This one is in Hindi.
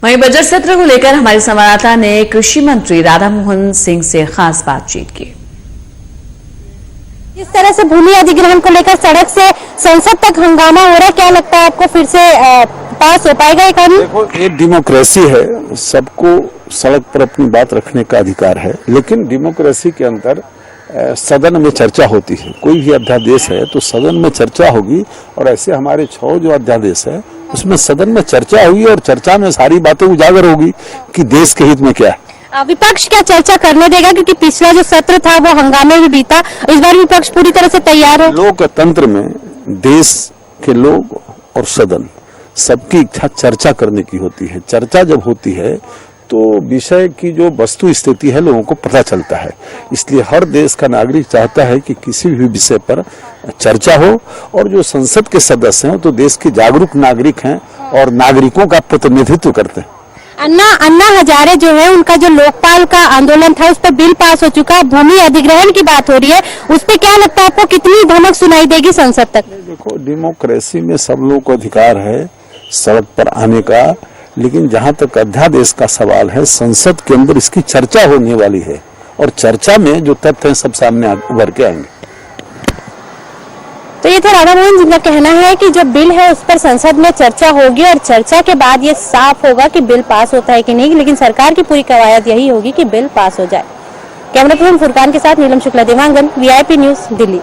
वहीं बजट सत्र को लेकर हमारे संवाददाता ने कृषि मंत्री राधा मोहन सिंह से खास बातचीत की। इस तरह से भूमि अधिग्रहण को लेकर सड़क से संसद तक हंगामा हो रहा है, क्या लगता है आपको फिर से पास हो पाएगा ये कानून? देखो, ये डेमोक्रेसी है, सबको सड़क पर अपनी बात रखने का अधिकार है, लेकिन डेमोक्रेसी के अंदर सदन में चर्चा होती है। कोई भी अध्यादेश है तो सदन में चर्चा होगी, और ऐसे हमारे 6 जो अध्यादेश है उसमें सदन में चर्चा होगी और चर्चा में सारी बातें उजागर होगी कि देश के हित में क्या है। विपक्ष क्या चर्चा करने देगा, क्योंकि पिछला जो सत्र था वो हंगामे में बीता, इस बार विपक्ष पूरी तरह से तैयार है? लोकतंत्र में देश के लोग और सदन सबकी इच्छा चर्चा करने की होती है। चर्चा जब होती है तो विषय की जो वस्तु स्थिति है लोगों को पता चलता है। इसलिए हर देश का नागरिक चाहता है कि किसी भी विषय पर चर्चा हो, और जो संसद के सदस्य हैं तो देश के जागरूक नागरिक हैं और नागरिकों का प्रतिनिधित्व करते हैं। अन्ना हजारे जो है, उनका जो लोकपाल का आंदोलन था उस पर बिल पास हो चुका है, भूमि अधिग्रहण की बात हो रही है, उस पर क्या लगता है आपको, कितनी धमक सुनाई देगी संसद तक? देखो, डेमोक्रेसी में सब लोगों को अधिकार है सड़क पर आने का, लेकिन जहां तक अध्यादेश का सवाल है संसद के अंदर इसकी चर्चा होने वाली है, और चर्चा में जो तथ्य हैं सब सामने उभर के आएंगे। तो ये थे राधा मोहन जिनका कहना है कि जो बिल है उस पर संसद में चर्चा होगी, और चर्चा के बाद ये साफ होगा कि बिल पास होता है कि नहीं, लेकिन सरकार की पूरी कवायद यही होगी कि बिल पास हो जाए। कैमरा पर्सन फुरकान के साथ नीलम शुक्ला, देवांगन, VIP न्यूज, दिल्ली।